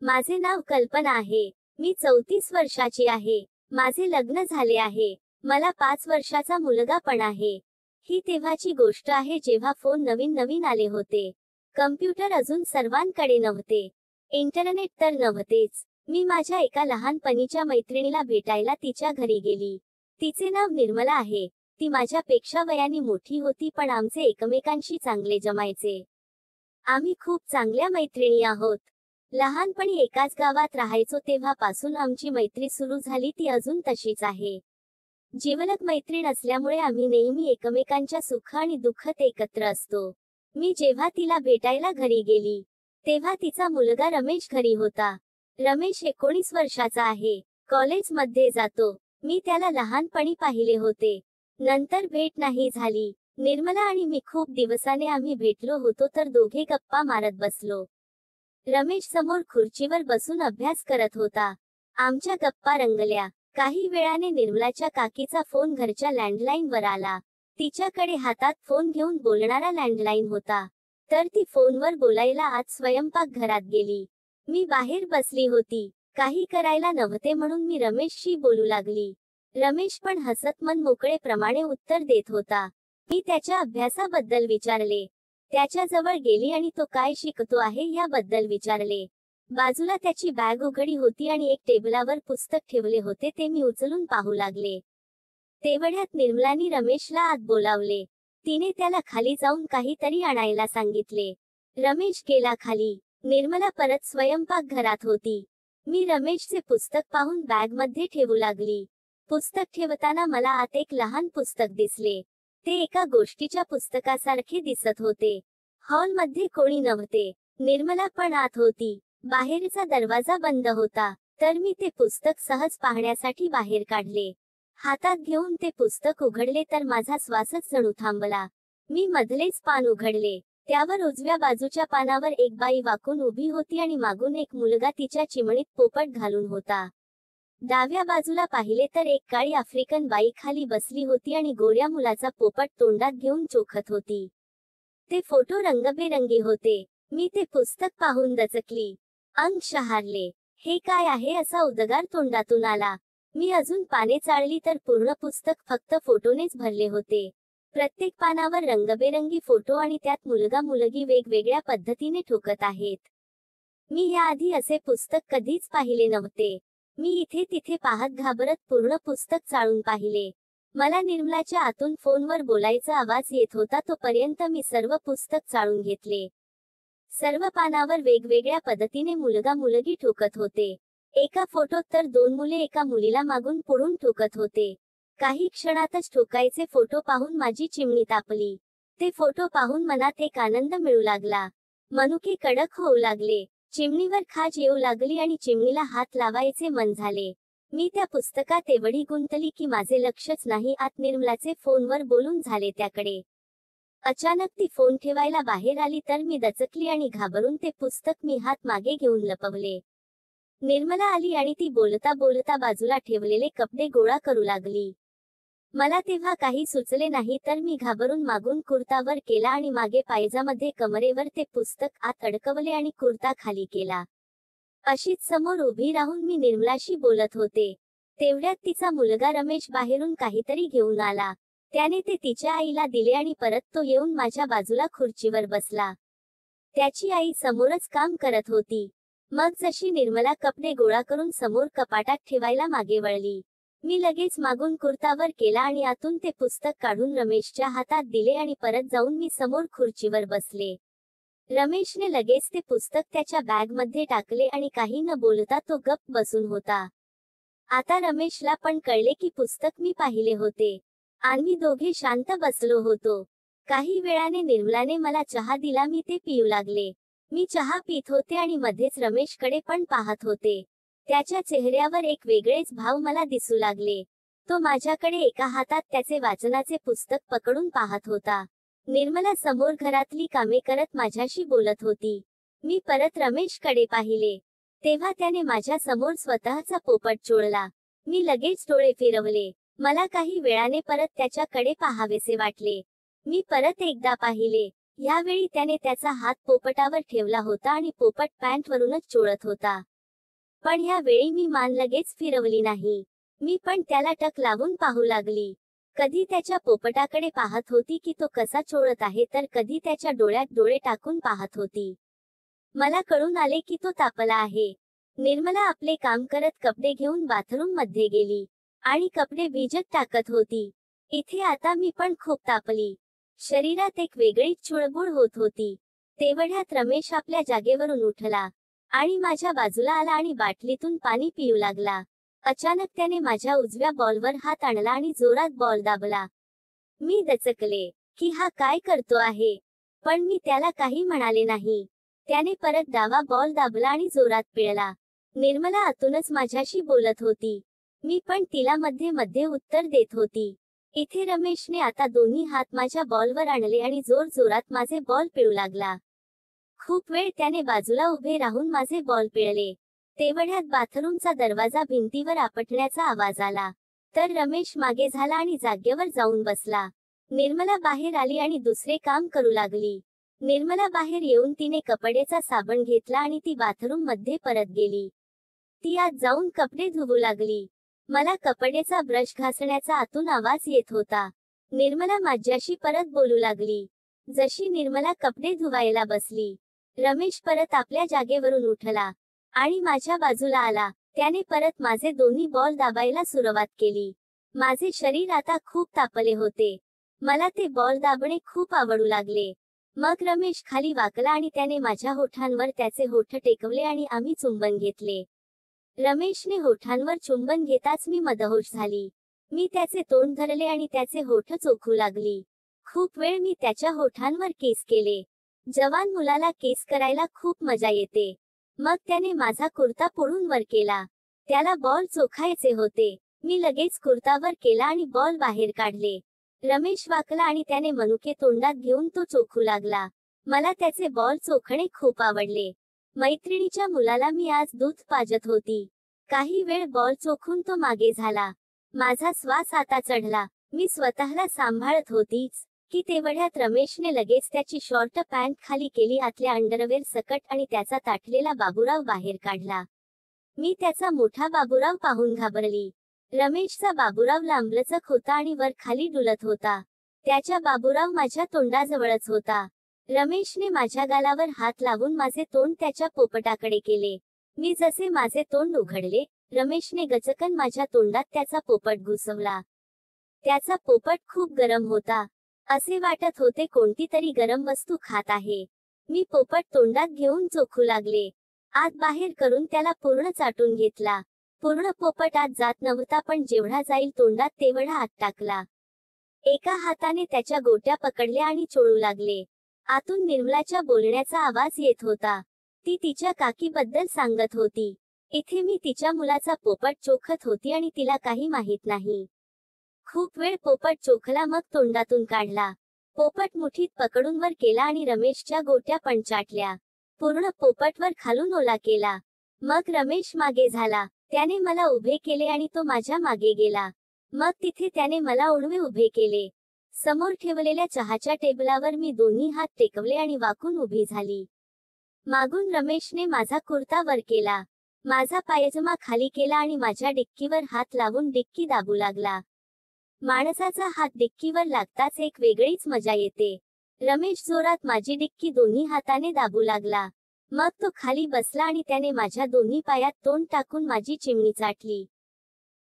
माझे नाव कल्पना आहे. मी 34 वर्षाची आहे. माझे लग्न झाले आहे. मला 5 वर्षाचा मुलगा पण आहे. ही तेव्हाची गोष्ट आहे जेव्हा फोन नवीन आले होते. कम्प्युटर अजून सर्वांकडे नव्हते. इंटरनेट तर नव्हतेच. मी माझ्या एका लहानपणीच्या मैत्रिणीला भेटायला तिच्या घरी गेली. तिचे नाव निर्मला आहे. ती माझ्यापेक्षा वयाने मोठी होती पण आमचे एकमेकांशी चांगले जमायचे. आम्ही खूप चांगल्या मैत्रिणी आहोत. लहानपणी एकाच गावात राहायचो तेव्हापासून आमची मैत्री सुरू झाली, ती अजून तशीच आहे. जिवलग मैत्रीण असल्यामुळे आम्ही नेहमी एकमेकांच्या सुख आणि दुःखात एकत्र असतो. मी जेव्हा तिला भेटायला घरी गेली, तेव्हा तिचा मुलगा रमेश घरी होता. रमेश 19 वर्षाचा आहे. कॉलेजमध्ये जातो. मी त्याला लहानपणी पाहिले होते. नंतर भेट नाही झाली. निर्मला आणि मी खूप दिवसाने आम्ही भेटलो होतो तर दोघे गप्पा मारत बसलो. रमेश समोर खुर्चीवर बसून अभ्यास करत होता. आमच्या गप्पा रंगल्या. काही वेळाने निर्मलाच्या काकीचा फोन घरच्या लँडलाईनवर आला. तिच्याकडे हातात फोन घेऊन बोलणारा लँडलाईन होता. तर ती फोनवर बोलायला आत स्वयंपाकघरात गेली. मी बाहेर बसली होती. काही करायला नव्हते म्हणून मी रमेशशी बोलू लागली. रमेश पण हसत मन मोकळेप्रमाणे उत्तर देत होता. मी त्याच्या अभ्यासाबद्दल विचारले. त्याच्या जवळ गेली आणि तो काय शिकतो आहे याबद्दल विचारले. बाजूला त्याची बॅग उघडी होती आणि एक टेबलावर पुस्तक ठेवले होते, ते मी उचलून पाहू लागले. तेवढ्यात निर्मलानी रमेशला आत बोलावले. तिने त्याला खाली जाऊन काहीतरी आणायला सांगितले. रमेश गेला खाली. निर्मला परत स्वयंपाकघरात होती. मी रमेशचे पुस्तक पाहून बॅगमध्ये ठेवू लागली. पुस्तक ठेवताना मला आत एक लहान पुस्तक दिसले. ते एका गोष्टीच्या पुस्तकासारखे दिसत होते. हॉलमध्ये कोणी नव्हते. निर्मला पण आत होती. बाहेरचा दरवाजा बंद होता. तर मी ते पुस्तक सहज पाहण्यासाठी बाहेर काढले. हातात घेऊन ते पुस्तक उघडले तर माझा श्वासच जणू थांबला. मी मधलेच पान उघडले. त्यावर उजव्या बाजूच्या पानावर एक बाई वाकून उभी होती आणि मागून एक मुलगा तिच्या चिमणीत पोपट घालून होता. डाव्या बाजूला पाहिले तर एक काळी आफ्रिकन बाई खाली बसली होती आणि गोऱ्या मुलाचा पोपट तोंडात घेऊन चोखत होती. ते फोटो रंगबेरंगी होते. मी ते पुस्तक पाहून दचकली. अंग शहारले. हे काय आहे असा उद्गार तोंडातून आला. मी अजून पाने चाळली तर पूर्ण पुस्तक फक्त फोटोनेच भरले होते. प्रत्येक पानावर रंगबेरंगी फोटो आणि त्यात मुलगा मुलगी वेगवेगळ्या पद्धतीने ठोकत आहेत. मी याआधी असे पुस्तक कधीच पाहिले नव्हते. मी इथे तिथे पाहत घाबरत पूर्ण पुस्तक चाळून पाहिले. मला निर्मलाच्या आतून फोनवर बोलायचा आवाज येत होता, तोपर्यंत मी सर्व पुस्तक चाळून घेतले. सर्व पानावर वेगवेगळ्या पद्धतीने मुलगा मुलगी ठोकत होते. एका फोटोत तर 2 मुले एका मुलीला मागून पुढून ठोकत होते. काही क्षणातच ठोकायचे फोटो पाहून माझी चिमणी तापली. ते फोटो पाहून मनात एक आनंद मिळू लागला. मनुके कडक होऊ लागले. चिमणीवर खाज येऊ लागली आणि चिमणीला हात लावायचे मन झाले. मी त्या पुस्तकात एवढी गुंतली की माझे लक्षच नाही आत निर्मलाचे फोनवर बोलून झाले त्याकडे. अचानक ती फोन ठेवायला बाहेर आली तर मी दचकली आणि घाबरून ते पुस्तक मी हात मागे घेऊन लपवले. निर्मला आली आणि ती बोलता बोलता बाजूला ठेवलेले कपडे गोळा करू लागली. मला तेव्हा काही सुचले नाही तर मी घाबरून मागून कुर्तावर केला आणि मागे पायजामध्ये कमरेवर ते पुस्तक आत अडकवले आणि कुर्ता खाली केला. अशीच समोर उभी राहून मी निर्मलाशी बोलत होते. तेवढ्यात तिचा मुलगा रमेश बाहेरून काहीतरी घेऊन आला. त्याने ते तिच्या आईला दिले आणि परत तो येऊन माझ्या बाजूला खुर्चीवर बसला. त्याची आई समोरच काम करत होती. मग जशी निर्मला कपडे गोळा करून समोर कपाटात ठेवायला मागे वळली, मी लगेच मागून कुर्तावर केला आणि आतून ते पुस्तक काढून रमेशच्या हातात दिले आणि परत जाऊन मी समोर खुर्चीवर बसले. रमेशने लगेच ते पुस्तक त्याच्या बॅगमध्ये टाकले आणि काही न बोलता तो गप्प बसून होता. आता रमेशला पण कळले की पुस्तक मी पाहिले होते. आम्ही दोघे शांत बसलो होतो. काही वेळाने निर्मलाने मला चहा दिला. मी ते पिऊ लागले. मी चहा पीत होते आणि मध्येच रमेशकडे पण पाहत होते. त्याच्या चेहऱ्यावर एक वेगळेच भाव मला दिसू लागले. तो माझ्याकडे एका हातात त्याचे वाचनाचे पुस्तक पकडून पाहत होता. निर्मला समोर घरातली कामे करत माझ्याशी बोलत होती. मी परत रमेशकडे पाहिले. तेव्हा त्याने माझ्या समोर स्वतःचा पोपट चोळला. मी लगेच डोळे फिरवले. मला काही वेळाने परत त्याच्याकडे पाहावेसे वाटले. मी परत एकदा पाहिले. यावेळी त्याने त्याचा हात पोपटावर ठेवला होता आणि पोपट पॅन्टवरूनच चोळत होता. पण ह्या वेळी मी मान लगेच फिरवली नाही. मी पण त्याला टक लावून पाहू लागली. कधी त्याच्या पोपटाकडे पाहत होती की तो कसा चोळत आहे, तर कधी त्याच्या डोळ्यात डोळे टाकून पाहत होती. मला कळून आले की तो तापला आहे. निर्मला आपले काम करत कपडे घेऊन बाथरूम मध्ये गेली आणि कपडे भिजत टाकत होती. इथे आता मी पण खूप तापली. शरीरात एक वेगळीच चुळबुळ होत होती. तेवढ्यात रमेश आपल्या जागेवरून उठला आणि माझ्या बाजूला आला आणि बाटलीतून पाणी पिऊ लागला. अचानक त्याने माझ्या उजव्या बॉलवर हात आणला आणि जोरात बॉल दाबला. मी दचकले की हा काय करतो आहे, पण मी त्याला काही म्हणाले नाही. त्याने परत डावा बॉल दाबला आणि जोरात पिळला. निर्मला आतूनच माझ्याशी बोलत होती. मी पण तिला मध्ये मध्ये उत्तर देत होती. इथे रमेशने आता दोन्ही हात माझ्या बॉलवर आणले आणि जोर जोरात माझे बॉल पिळू लागला. खूप वेळ त्याने बाजूला उभे राहून माझे बॉल पिळले. तेवढ्यात बाथरूमचा दरवाजा भिंतीवर आपटण्याचा आवाज आला. तर रमेश मागे झाला आणि जागेवर जाऊन बसला. निर्मला बाहेर आली आणि दुसरे काम करू लागली. निर्मला बाहेर येऊन तिने कपड्याचा साबण घेतला आणि ती बाथरूम मध्ये परत गेली. ती आत जाऊन कपडे धुवू लागली. मला कपड्याचा ब्रश घासण्याचा आतून आवाज येत होता. निर्मला माझ्याशी परत बोलू लागली. जशी निर्मला कपडे धुवायला बसली, रमेश परत आपल्या जागेवरून उठला आणि माझ्या बाजूला आला. त्याने परत माझे दोन्ही बॉल दाबायला सुरुवात केली. माझे शरीर आता खूप तापले होते. मला ते बॉल दाबणे खूप आवडू लागले. मग रमेश खाली वाकला आणि त्याने माझ्या होठांवर त्याचे होठ टेकवले आणि आम्ही चुंबन घेतले. रमेशने होठांवर चुंबन घेताच मी मदहोश झाली. मी त्याचे तोंड धरले आणि त्याचे होठ चोखू लागली. खूप वेळ मी त्याच्या होठांवर केस केले. जवान मुलाला केस करायला खूप मजा येते. मग त्याने माझा कुर्ता पुढून वर केला. त्याला बॉल चोखायचे होते. मी लगेच कुर्ता वर केला आणि बॉल बाहेर काढले. रमेश वाकला आणि त्याने मनुके तोंडात घेऊन तो चोखू लागला. मला त्याचे बॉल चोखणे खूप आवडले. मैत्रिणीच्या मुलाला मी आज दूध पाजत होती. काही वेळ बॉल चोखून तो मागे झाला. माझा श्वास आता चढला. मी स्वतःला सांभाळत होतीच की तेवढ्यात रमेशने लगेच त्याची शॉर्ट पॅन्ट खाली केली, आतल्या अंडरवेअर सकट, आणि त्याचा ताठलेला बाबूराव बाहेर काढला. मी त्याचा मोठा बाबूराव पाहून घाबरली. रमेशचा बाबूराव लांबलचक होता आणि वर खाली डुलत होता. त्याच्या बाबूराव माझ्या तोंडाजवळच होता. रमेशने माझ्या गालावर हात लावून माझे तोंड त्याच्या पोपटाकडे केले. मी जसे माझे तोंड उघडले, रमेशने गचकन माझ्या तोंडात त्याचा पोपट घुसवला. त्याचा पोपट खूप गरम होता. असे वाटत होते कोणती तरी गरम वस्तू खात आहे. मी पोपट तोंडात घेऊन चोखू लागले. आत बाहेर करून त्याला पूर्ण चाटून घेतला. पूर्ण पोपट आत जात नव्हता, पण जेवढा जाईल तोंडात तेवढा आत टाकला. एका हाताने त्याच्या गोट्या पकडल्या आणि चोळू लागले. आतून निर्मलाच्या बोलण्याचा आवाज येत होता. ती तिच्या काकीबद्दल सांगत होती. इथे मी तिच्या मुलाचा पोपट चोखत होती आणि तिला काही माहित नाही. खूप वेळ पोपट चोखला, मग तोंडातून काढला. पोपट मुठीत पकडून वर केला आणि रमेशच्या गोट्या पण चाटल्या. पूर्ण पोपट वर खालून ओला केला. मग रमेश मागे झाला. त्याने मला उभे केले आणि तो माझ्या मागे गेला. मग तिथे त्याने मला ओढवे उभे केले. समोर ठेवलेल्या चहाच्या टेबलावर मी दोन्ही हात टेकवले आणि वाकून उभी झाली. मागून रमेशने माझा कुर्ता वर केला. माझा पायजमा खाली केला आणि माझ्या डिक्कीवर हात लावून डिक्की दाबू लागला. माणसाचा हात डिक्कीवर लागताच एक वेगळीच मजा येते. रमेश जोरात माझी डिक्की दोन्ही हाताने दाबू लागला. मग तो खाली बसला आणि त्याने माझ्या दोन्ही पायात तोंड टाकून माझी चिमणी चाटली.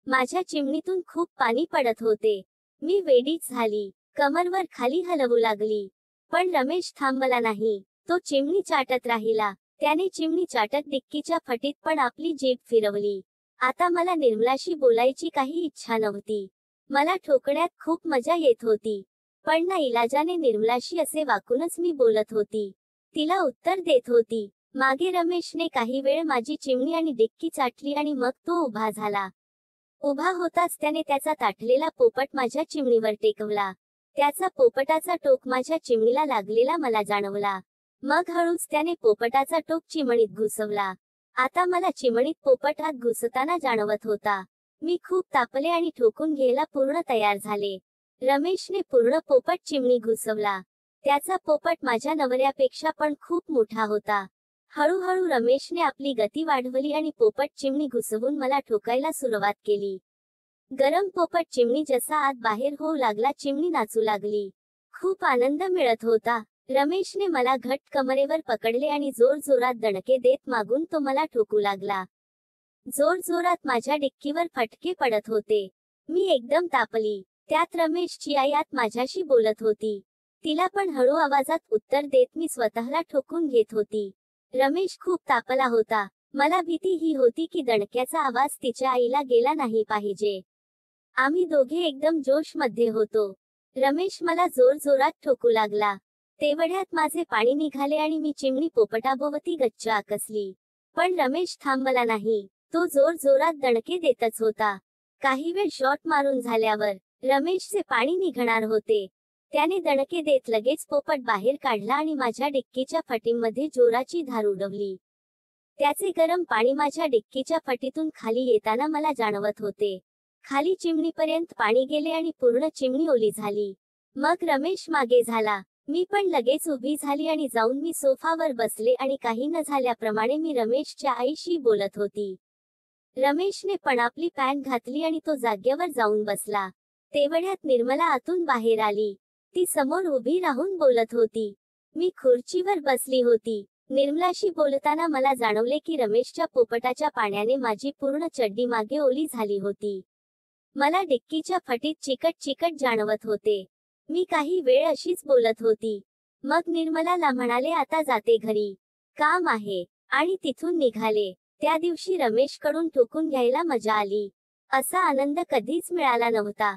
माझ्या चिमणीतून खूप पाणी पडत होते. मी वेडीच झाली. कमरवर खाली हलवू लागली. पण रमेश थांबला नाही. तो चिमणी चाटत राहिला. त्याने चिमणी चाटत डिक्कीच्या फटीत पण आपली जीभ फिरवली. आता मला निर्मलाशी बोलायची काही इच्छा नव्हती. मला ठोकण्यात खूप मजा येत होती. पण ना इलाजाने निर्मलाशी असे वाकूनच मी बोलत होती. तिला उत्तर देत होती. मागे रमेशने काही वेळ माझी चिमणी आणि डिक्की चाटली आणि मग तो उभा झाला. उभा होताच त्याने त्याचा ताठलेला पोपट माझ्या चिमणीवर टेकवला. त्याचा पोपटाचा टोक माझ्या चिमणीला लागलेला मला जाणवला. मग हळूच त्याने पोपटाचा टोक चिमणीत घुसवला. आता मला चिमणीत पोपट हात घुसताना जाणवत होता. मी खूप तापले आणि ठोकून घ्यायला पूर्ण तयार झाले. रमेशने पूर्ण पोपट चिमणी घुसवला. त्याचा पोपट माझ्या नवऱ्यापेक्षा पण खूप मोठा होता. हळूहळू रमेशने आपली गती वाढवली आणि पोपट चिमणी घुसवून मला ठोकायला सुरुवात केली. गरम पोपट चिमणी जसा आत बाहेर होऊ लागला, चिमणी नाचू लागली. खूप आनंद मिळत होता. रमेशने मला घट्ट कमरेवर पकडले आणि जोरजोरात दणके देत मागून तो मला ठोकू लागला. जोरजोरात माझ्या डिक्कीवर फटके पडत होते. मी एकदम तापली. त्यात रमेशची आई आत माझ्याशी बोलत होती. तिला पण हळू आवाजात उत्तर देत मी स्वतःला ठोकून घेत होती. रमेश खूप तापला होता. मला भीती ही होती की दणक्याचा आवाज तिच्या आईला गेला नाही पाहिजे. आम्ही दोघे एकदम जोशमध्ये होतो. रमेश मला जोरजोरात ठोकू लागला. तेवढ्यात माझे पाणी निघाले आणि मी चिमणी पोपटाभोवती गच्च आकसली. पण रमेश थांबला नाही. तो जोरजोरात दणके देतच होता. काही वेळ शॉट मारून झाल्यावर रमेशचे पाणी निघणार होते. त्याने दणके देत लगेच पोपट बाहेर काढला आणि माझ्या डिक्कीच्या फटीमध्ये जोराची धार उडवली. त्याचे गरम पाणी माझ्या डिक्कीच्या फटीतून खाली येताना मला जाणवत होते. खाली चिमणीपर्यंत पाणी गेले आणि पूर्ण चिमणी ओली झाली. मग रमेश मागे झाला. मी पण लगेच उभी झाली आणि जाऊन मी सोफावर बसले आणि काही न झाल्याप्रमाणे मी रमेशच्या आईशी बोलत होती. रमेशने पण आपली पॅन्ट घातली आणि तो जागेवर जाऊन बसला. तेवढ्यात निर्मला आतून बाहेर आली. ती समोर उभी राहून बोलत होती. मी खुर्चीवर बसली होती. निर्मलाशी बोलताना मला जाणवले की रमेशच्या पोपटाच्या पाण्याने माझी पूर्ण चड्डी मागे ओली झाली होती. मला डिक्कीच्या फटीत चिकट चिकट जाणवत होते. मी काही वेळ अशीच बोलत होती. मग निर्मलाला म्हणाले, आता जाते घरी, काम आहे, आणि तिथून निघाले. त्या दिवशी रमेशकडून ठोकून घ्यायला मजा आली. असा आनंद कधीच मिळाला नव्हता.